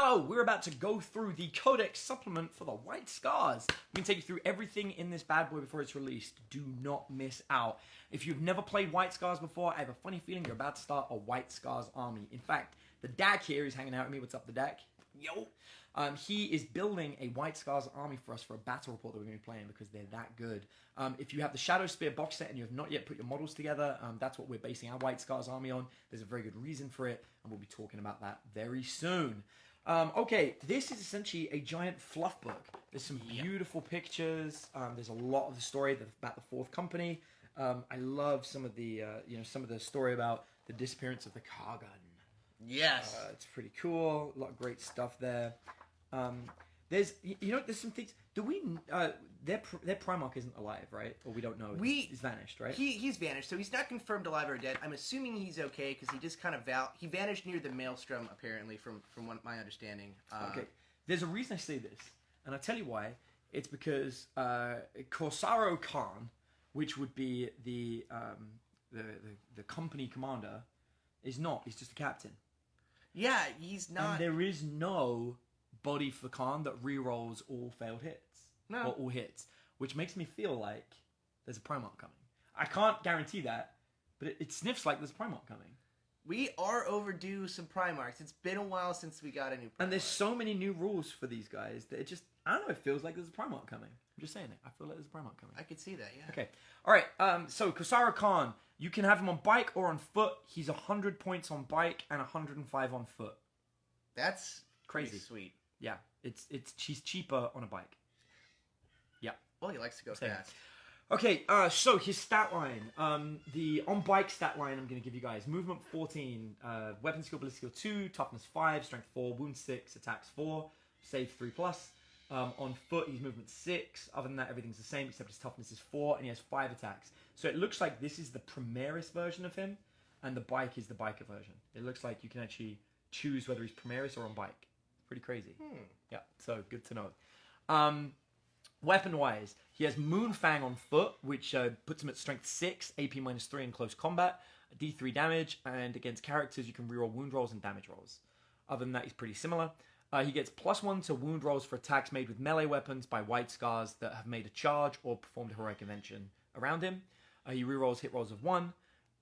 Hello, we're about to go through the Codex Supplement for the White Scars. We can take you through everything in this bad boy before it's released. Do not miss out. If you've never played White Scars before, I have a funny feeling you're about to start a White Scars army. In fact, the Dak here is hanging out with me. What's up, the Dak? Yo! He is building a White Scars army for us for a battle report that we're going to be playing because they're that good. If you have the Shadow Spear box set and you have not yet put your models together, that's what we're basing our White Scars army on. There's a very good reason for it, and we'll be talking about that very soon. Okay, this is essentially a giant fluff book. There's some beautiful pictures. There's a lot of the story about the Fourth Company. I love some of the some of the story about the disappearance of the car gun. Yes, it's pretty cool. A lot of great stuff there. There's some things. Do we? Their Primarch isn't alive, right? Or we don't know. He's vanished, right? He's vanished, so he's not confirmed alive or dead. I'm assuming he's okay because he just kind of he vanished near the Maelstrom, apparently, from what my understanding. Okay, there's a reason I say this, and I'll tell you why. It's because Corsaro Khan, which would be the company commander, is not. He's just a captain. Yeah, he's not. And there is no body for Khan that rerolls all failed hits. No. Or all hits. Which makes me feel like there's a Primarch coming. I can't guarantee that, but it sniffs like there's a Primarch coming. We are overdue some Primarchs. It's been a while since we got a new Primarch. And there's so many new rules for these guys that it just, I don't know, it feels like there's a Primarch coming. I'm just saying it. I feel like there's a Primarch coming. I could see that, yeah. Okay. Alright, so Corsaro Khan, you can have him on bike or on foot. He's 100 points on bike and 105 on foot. That's crazy. Sweet. Yeah, she's cheaper on a bike. Yeah. Well, he likes to go fast. Okay, so his stat line. The on-bike stat line I'm going to give you guys. Movement 14, weapon skill, ballistic skill 2, toughness 5, strength 4, wound 6, attacks 4, save 3+. On foot, he's movement 6. Other than that, everything's the same except his toughness is 4, and he has 5 attacks. So it looks like this is the Primaris version of him, and the bike is the biker version. It looks like you can actually choose whether he's Primaris or on bike. Pretty crazy. Yeah, so good to know. Weapon-wise, he has Moonfang on foot, which puts him at strength 6, AP -3 in close combat, D3 damage, and against characters you can reroll wound rolls and damage rolls. Other than that, he's pretty similar. He gets +1 to wound rolls for attacks made with melee weapons by White Scars that have made a charge or performed a heroic invention around him. He rerolls hit rolls of 1,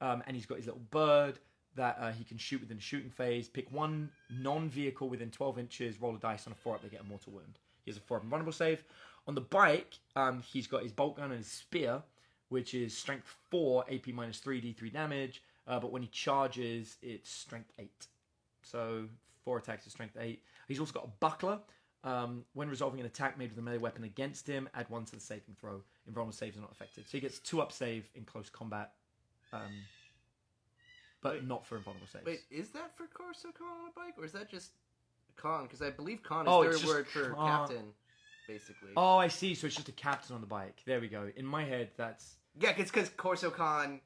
and he's got his little bird that he can shoot within the shooting phase. Pick one non-vehicle within 12 inches, roll a dice on a 4-up, they get a mortal wound. He has a 4-up invulnerable save. On the bike, he's got his bolt gun and his spear, which is strength 4, AP -3, D3 damage, but when he charges, it's strength 8. So 4 attacks is strength 8. He's also got a buckler. When resolving an attack made with a melee weapon against him, add 1 to the saving throw. Invulnerable saves are not affected. So he gets 2-up save in close combat. But not for invulnerable saves. Wait, is that for Corso Khan on a bike? Or is that just Khan? Because I believe Khan is their word for captain, basically. Oh, I see. So it's just a captain on the bike. There we go. In my head, that's... Yeah, it's because Corso Khan...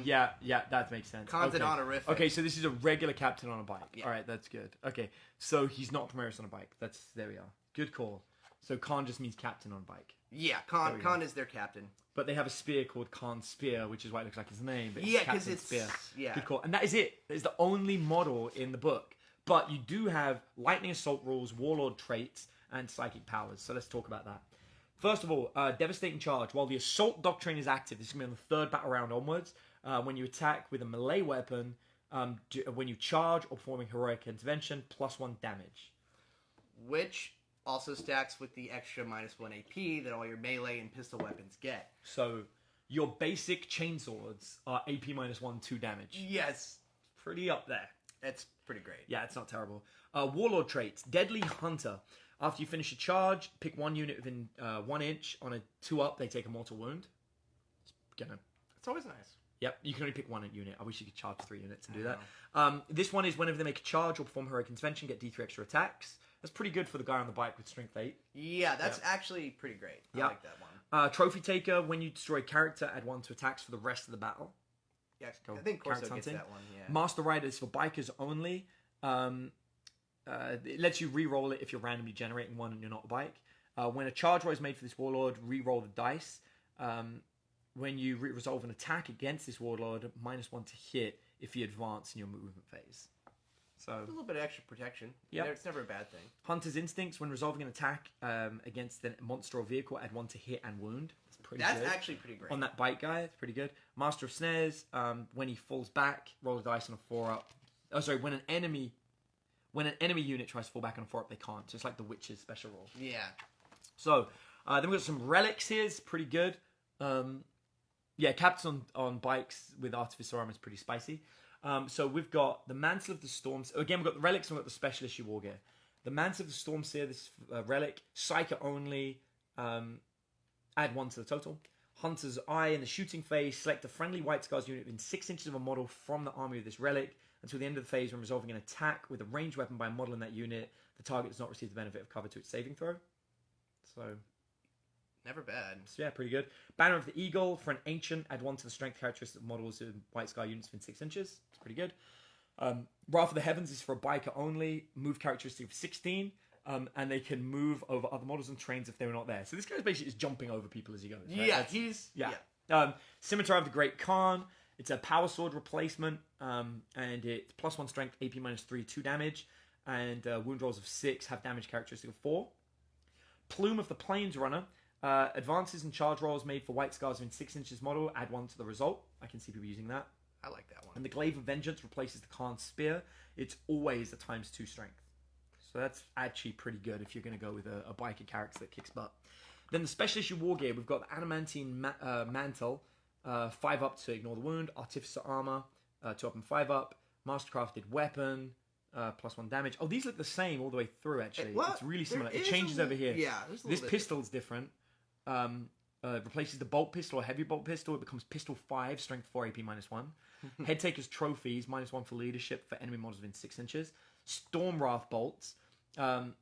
Yeah, that makes sense. Khan's an honorific. Okay, so this is a regular captain on a bike. Yeah. All right, that's good. Okay, so he's not Primaris on a bike. There we are. Good call. So Khan just means captain on a bike. Yeah, Khan is their captain. But they have a spear called Khan's Spear, which is why it looks like his name. But yeah, because it's... Spear. Yeah. Good call. And that is it. That is the only model in the book. But you do have Lightning Assault rules, Warlord traits, and Psychic powers. So let's talk about that. First of all, Devastating Charge. While the Assault Doctrine is active, this is going to be on the 3rd battle round onwards. When you attack with a melee weapon, when you charge or performing heroic intervention, +1 damage. Which also stacks with the extra -1 AP that all your melee and pistol weapons get. So your basic chainswords are AP -1, 2 damage. Yes. Pretty up there. It's pretty great. Yeah, it's not terrible. Warlord traits. Deadly Hunter. After you finish a charge, pick one unit within 1 inch. On a 2-up, they take a mortal wound. It's always nice. Yep, you can only pick 1 unit. I wish you could charge 3 units and do that. This one is whenever they make a charge or perform heroic intervention, get D3 extra attacks. That's pretty good for the guy on the bike with strength 8. Yeah, that's actually pretty great. I like that one. Trophy Taker, when you destroy a character, add 1 to attacks for the rest of the battle. Yeah, I think Corso gets that one, yeah. Master Rider is for bikers only. It lets you re-roll it if you're randomly generating one and you're not a bike. When a charge roll is made for this warlord, re-roll the dice. When you resolve an attack against this warlord, -1 to hit if you advance in your movement phase. So A little bit of extra protection. Yep. It's never a bad thing. Hunter's Instincts, when resolving an attack against a monster or vehicle, add 1 to hit and wound. That's pretty good. That's actually pretty great. On that bite guy, it's pretty good. Master of Snares, when he falls back, roll a dice on a 4-up. Oh, sorry, when an enemy unit tries to fall back on a 4-up, they can't. So it's like the Witch's special roll. Yeah. So, then we've got some relics here. It's pretty good. Captains on bikes with Artificer armor is pretty spicy. So we've got the Mantle of the Storms. Again, we've got the relics and we've got the special issue war gear. The Mantle of the Stormseer, this relic, Psyker only, add 1 to the total. Hunter's Eye in the shooting phase, select a friendly White Scars unit within 6 inches of a model from the army of this relic. Until the end of the phase, when resolving an attack with a ranged weapon by a model in that unit, the target does not receive the benefit of cover to its saving throw. So, never bad. yeah, pretty good. Banner of the Eagle, for an ancient, add 1 to the strength characteristic of models in White Scar units within 6 inches. It's pretty good. Wrath of the Heavens is for a biker only, move characteristic of 16, and they can move over other models and trains if they were not there. So this guy basically is jumping over people as he goes. Right? Yeah, Scimitar of the Great Khan. It's a power sword replacement, and it's +1 strength, AP -3, 2 damage, and wound rolls of 6 have damage characteristic of 4. Plume of the Plains Runner. Advances and charge rolls made for White Scars in 6 inches model add 1 to the result. I can see people using that. I like that one. And the Glaive of Vengeance replaces the Khan's Spear. It's always a ×2 strength. So that's actually pretty good if you're going to go with a biker character that kicks butt. Then the special issue war gear, we've got the Adamantine Mantle, 5-up to ignore the wound, Artificer Armor, 2-up and 5-up, Mastercrafted Weapon, +1 damage. Oh, these look the same all the way through, actually. It's really similar. It changes over here. Yeah, this pistol's different. Replaces the bolt pistol or heavy bolt pistol. It becomes pistol 5, strength 4, AP -1. Head Taker's Trophies, -1 for leadership for enemy models within 6 inches. Storm Wrath bolts.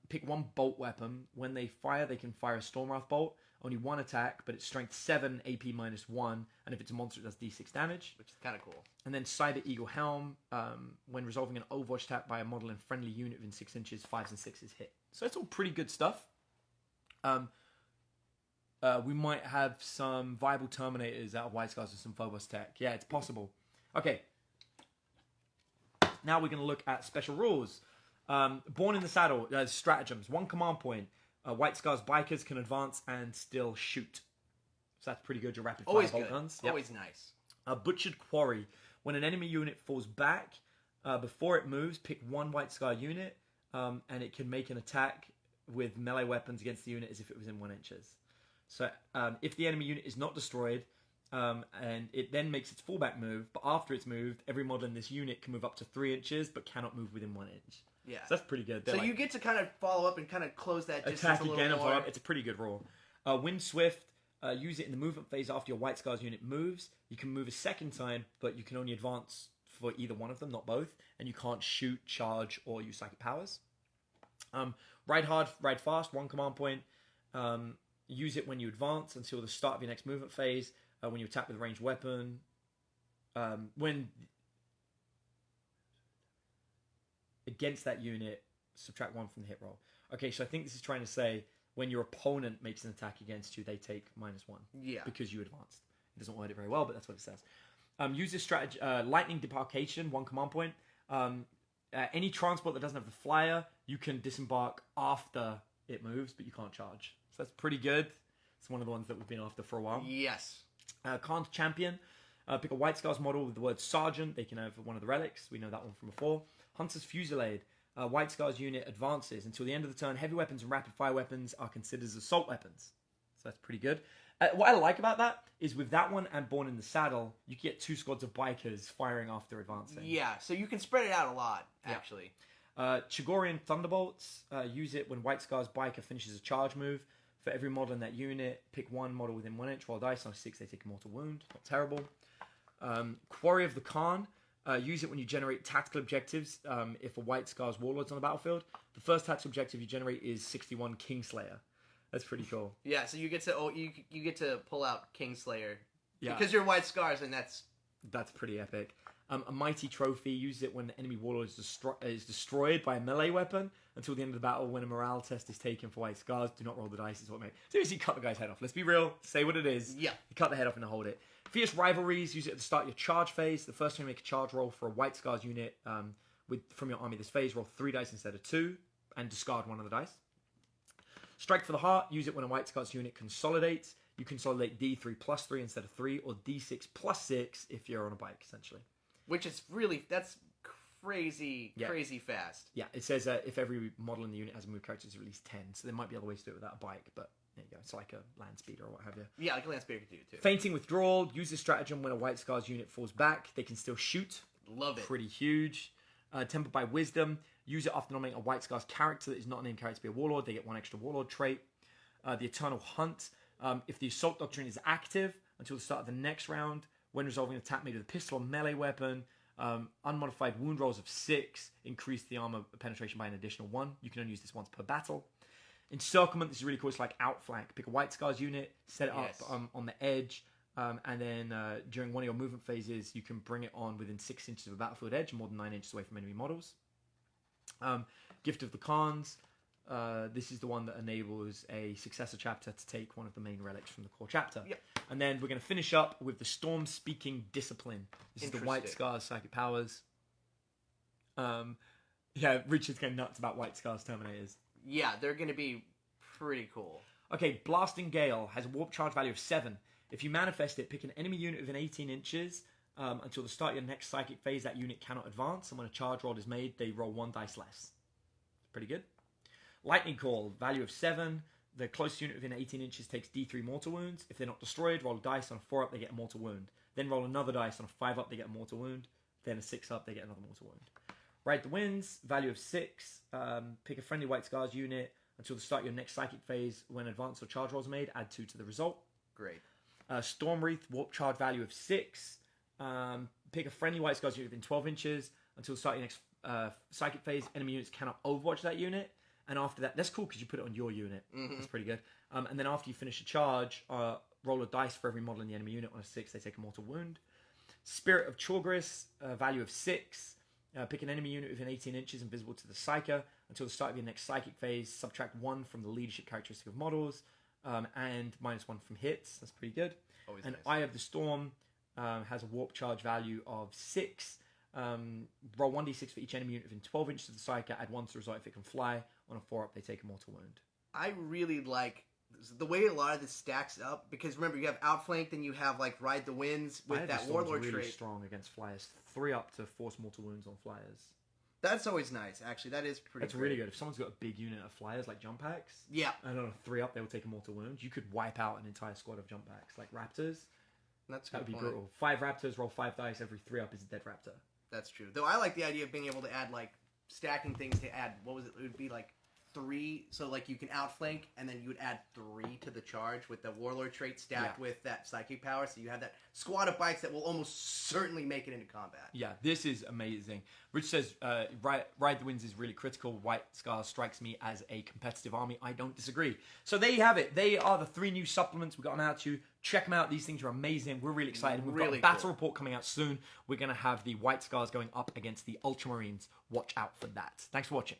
Pick 1 bolt weapon. When they fire, they can fire a Storm Wrath bolt. Only 1 attack, but it's strength 7, AP -1, and if it's a monster, it does D6 damage. Which is kind of cool. And then Cyber Eagle Helm. When resolving an Overwatch attack by a model in friendly unit within 6 inches, 5s and 6s hit. So it's all pretty good stuff. We might have some viable Terminators out of White Scars with some Phobos tech. Yeah, it's possible. Okay. Now we're going to look at special rules. Born in the Saddle, stratagems. 1 command point. White Scars bikers can advance and still shoot. So that's pretty good. Your rapid fire bolt guns. Yep. Always nice. Butchered Quarry. When an enemy unit falls back, before it moves, pick 1 White Scar unit, and it can make an attack with melee weapons against the unit as if it was in 1 inches. So if the enemy unit is not destroyed, and it then makes its fallback move, but after it's moved, every model in this unit can move up to 3 inches, but cannot move within 1 inch. Yeah. So that's pretty good. So you get to kind of follow up and kind of close that distance attack a little again and more. follow up. It's a pretty good roll. Wind Swift. Use it in the movement phase after your White Scars unit moves. You can move a second time, but you can only advance for either one of them, not both. And you can't shoot, charge, or use psychic powers. Ride Hard, Ride Fast. 1 command point. Use it when you advance until the start of your next movement phase. When you attack with a ranged weapon. When against that unit, subtract 1 from the hit roll. Okay, so I think this is trying to say when your opponent makes an attack against you, they take -1. Yeah. Because you advanced. It doesn't word it very well, but that's what it says. Use this strategy. Lightning Debarkation, 1 command point. Any transport that doesn't have the flyer, you can disembark after it moves, but you can't charge. So that's pretty good. It's one of the ones that we've been after for a while. Yes. Khan's Champion. Pick a White Scars model with the word Sergeant. They can have one of the relics. We know that one from before. Hunter's Fusillade. White Scars unit advances. Until the end of the turn, heavy weapons and rapid fire weapons are considered as assault weapons. So that's pretty good. What I like about that is with that one and Born in the Saddle, you get 2 squads of bikers firing after advancing. Yeah, so you can spread it out a lot, actually. Chigorian Thunderbolts. Use it when White Scars biker finishes a charge move. For every model in that unit, pick 1 model within 1 inch. Roll dice. On a 6, they take a mortal wound. Not terrible. Quarry of the Khan. Use it when you generate tactical objectives. If a White Scars Warlord's on the battlefield, the first tactical objective you generate is 61 Kingslayer. That's pretty cool. Yeah, so you get to you get to pull out Kingslayer. Yeah. Because you're White Scars, and that's pretty epic. A Mighty Trophy. Use it when the enemy warlord is destroyed by a melee weapon until the end of the battle. When a morale test is taken for White Scars, do not roll the dice. Is what makes seriously cut the guy's head off. Let's be real. Say what it is. Yeah. You cut the head off and hold it. Fierce Rivalries. Use it at the start of your charge phase. The first time you make a charge roll for a White Scars unit from your army this phase. Roll 3 dice instead of 2, and discard one of the dice. Strike for the heart. Use it when a White Scars unit consolidates. You consolidate D3 plus 3 instead of 3, or D6 plus 6 if you're on a bike, essentially. Which is that's crazy fast. Yeah, it says if every model in the unit has a move character, it's at least 10. So there might be other ways to do it without a bike, but there you go. It's like a land speeder or what have you. Yeah, like a land speeder could do it too. Fainting withdrawal. Use this stratagem when a White Scars unit falls back. They can still shoot. Love it. Pretty huge. Tempered by wisdom. Use it after nominating a White Scars character that is not a named character to be a warlord. They get 1 extra warlord trait. The Eternal Hunt. If the Assault Doctrine is active until the start of the next round, when resolving an attack made with a pistol or melee weapon, unmodified wound rolls of 6 increase the armor penetration by an additional 1. You can only use this once per battle. Encirclement, this is really cool. It's like outflank. Pick a White Scars unit, set it up on the edge, and then during one of your movement phases, you can bring it on within 6 inches of a battlefield edge, more than 9 inches away from enemy models. Gift of the Khans. This is the one that enables a successor chapter to take one of the main relics from the core chapter. Yep. And then we're going to finish up with the Storm Speaking Discipline. This is the White Scars psychic powers. Yeah, Richard's getting nuts about White Scars Terminators. Yeah, they're going to be pretty cool. Okay, Blasting Gale has a warp charge value of 7. If you manifest it, pick an enemy unit within 18 inches. Until the start of your next psychic phase, that unit cannot advance. And when a charge roll is made, they roll 1 dice less. Pretty good. Lightning Call, value of 7. The closest unit within 18 inches takes D3 mortal wounds. If they're not destroyed, roll a dice. On a 4 up, they get a mortal wound. Then roll another dice. On a 5 up, they get a mortal wound. Then a 6 up, they get another mortal wound. Ride the Winds, value of 6. Pick a friendly White Scars unit until the start of your next psychic phase. When advance or charge rolls are made, add 2 to the result. Great. Storm Wreath, warp charge value of 6. Pick a friendly White Scars unit within 12 inches until the start of your next psychic phase. Enemy units cannot overwatch that unit. And after that, that's cool because you put it on your unit. Mm-hmm. That's pretty good. And then after you finish a charge, roll a dice for every model in the enemy unit. On a 6, they take a mortal wound. Spirit of Chorgris, value of 6. Pick an enemy unit within 18 inches invisible to the Psyker until the start of your next psychic phase. Subtract 1 from the leadership characteristic of models, and -1 from hits. That's pretty good. Always and nice. Eye of the Storm has a warp charge value of 6. Roll 1d6 for each enemy unit within 12 inches of the Psyker. Add 1 to the result if it can fly. On a 4 up, they take a mortal wound. I really like the way a lot of this stacks up, because remember, you have Outflank, then you have like Ride the Winds with that Warlord really trait. Strong against flyers. 3 up to force mortal wounds on flyers. That's always nice, actually. That is pretty That's really good. If someone's got a big unit of flyers like jump packs, yeah, and on a 3 up, they will take a mortal wound. You could wipe out an entire squad of jump packs like raptors. That would be brutal. 5 raptors, roll 5 dice. Every 3 up is a dead raptor. That's true. Though I like the idea of being able to add like stacking things to add. What was it? It would be like 3, so like you can outflank, and then you would add 3 to the charge with the Warlord trait stacked with that psychic power, so you have that squad of bikes that will almost certainly make it into combat. Yeah, this is amazing. Rich says, Ride the Winds is really critical. White Scars strikes me as a competitive army. I don't disagree. So there you have it. They are the 3 new supplements we've got out to you. Check them out. These things are amazing. We're really excited. We've got a battle report coming out soon. We're going to have the White Scars going up against the Ultramarines. Watch out for that. Thanks for watching.